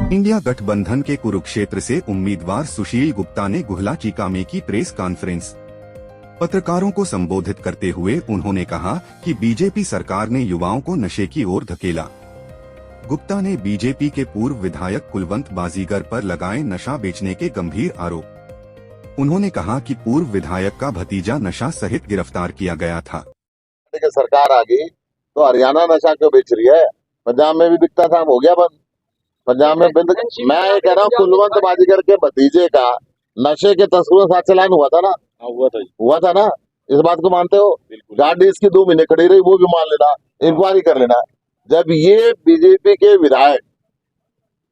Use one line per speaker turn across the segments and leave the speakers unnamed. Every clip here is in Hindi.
इंडिया गठबंधन के कुरुक्षेत्र से उम्मीदवार सुशील गुप्ता ने गुहला चीका में की प्रेस कॉन्फ्रेंस। पत्रकारों को संबोधित करते हुए उन्होंने कहा कि बीजेपी सरकार ने युवाओं को नशे की ओर धकेला। गुप्ता ने बीजेपी के पूर्व विधायक कुलवंत बाजीगर पर लगाए नशा बेचने के गंभीर आरोप। उन्होंने कहा कि पूर्व विधायक का भतीजा नशा सहित गिरफ्तार किया गया था।
सरकार आ गई तो हरियाणा नशा क्यों बेच रही है? पंजाब में भी बिकता था, हो गया बंद। पंजाब में बंद। मैं ये कह रहा हूँ कुलवंत बाजीगर के भतीजे का नशे के तस्करों के साथ चलान हुआ था ना? हुआ था ना? इस बात को मानते हो? गाड़ी इसकी 2 महीने खड़ी रही, वो भी मान लेना, इंक्वायरी कर लेना। जब ये बीजेपी के विधायक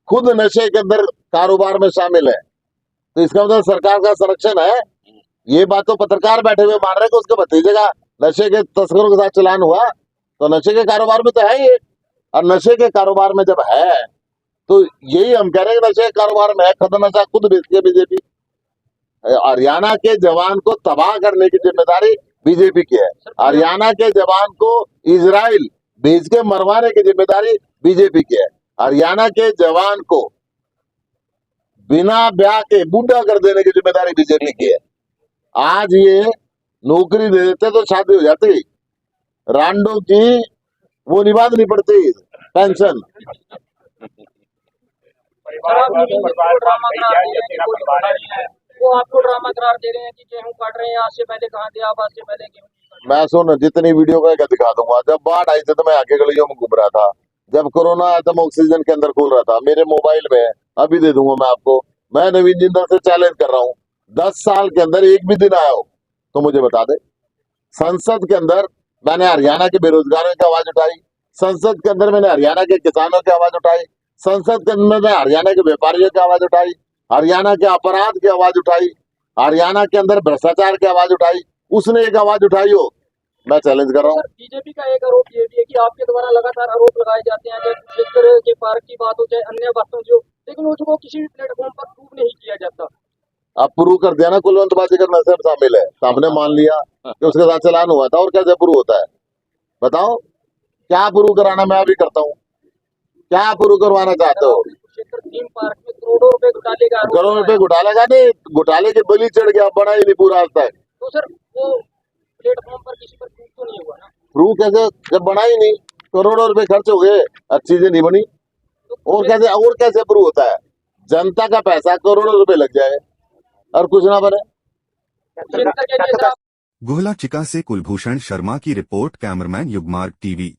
खुद नशे के अंदर कारोबार में शामिल है तो इसका मतलब सरकार का संरक्षण है। ये बात तो पत्रकार बैठे हुए मान रहे कि उसके भतीजे का नशे के तस्करों के साथ चलान हुआ, तो नशे के कारोबार में तो है ये। और नशे के कारोबार में जब है तो यही हम कह रहे हैं कि नशे के कारोबार में है, खत्म नशा खुद बेचती है बीजेपी। हरियाणा के जवान को तबाह करने की जिम्मेदारी बीजेपी की है। हरियाणा के जवान को इजराइल भेज के मरवाने की जिम्मेदारी बीजेपी की है। हरियाणा के जवान को बिना ब्याह के बूढ़ा कर देने की जिम्मेदारी बीजेपी की है। आज ये नौकरी दे देते तो शादी हो जाती, रांडो की वो निभानी पड़ती पेंशन।
वो आपको ड्रामा करार दे रहे हैं कि गेहूं काट रहे हैं, आज से पहले कहाँ थे आप, आज से पहले गेहूं।
मैं सुन जितनी वीडियो का क्या दिखा दूंगा। जब बाढ़ आई थी तो मैं आगे गलियों में घूम रहा था, जब कोरोना आया था मैं ऑक्सीजन के अंदर खोल रहा था, मेरे मोबाइल में अभी दे दूंगा मैं आपको। मैं नवीन जिंदल से चैलेंज कर रहा हूँ, 10 साल के अंदर एक भी दिन आया हो तो मुझे बता दे। संसद के अंदर मैंने हरियाणा के बेरोजगारों की आवाज उठाई, संसद के अंदर मैंने हरियाणा के किसानों की आवाज उठाई, संसद के अंदर मैंने हरियाणा के व्यापारियों की आवाज उठाई, हरियाणा के अपराध की आवाज उठाई, हरियाणा के अंदर भ्रष्टाचार की आवाज उठाई। उसने एक आवाज उठाई हो, मैं चैलेंज कर रहा हूँ।
बीजेपी का एक आरोप ये भी है कि आपके द्वारा लगातार आरोप लगाए जाते हैं, जैसे कुरुक्षेत्र के पार्क की बात हो चाहे अन्य बातों जो, लेकिन उसको किसी भी प्लेटफॉर्म पर प्रूव नहीं किया जाता।
अब प्रूव कर दिया ना, कुलवंत बाजीगर नशे में शामिल है, तो आपने मान लिया कि उसके साथ चलान हुआ था। और कैसे प्रूव होता है बताओ? क्या प्रूव कराना मैं अभी करता हूँ, क्या प्रूव करवाना चाहते हो?
थीम पार्क में करोड़ों रुपए घोटाले का आरोप।
करोड़ रुपए घोटाले का नहीं, घोटाले की बलि चढ़ गया, बना ही नहीं पूरा आज तक।
तो सर वो प्लेटफॉर्म पर किसी पर प्रूव तो नहीं हुआ ना?
प्रूव कैसे जब बना ही नहीं? करोड़ों रुपए खर्च हो गए, अच्छी चीजें नहीं बनी। और कैसे प्रूव होता है? जनता का पैसा करोड़ों रुपए लग जाए और कुछ ना बने।
गुहला चिका से कुलभूषण शर्मा की रिपोर्ट, कैमरामैन युगमार्ग टीवी।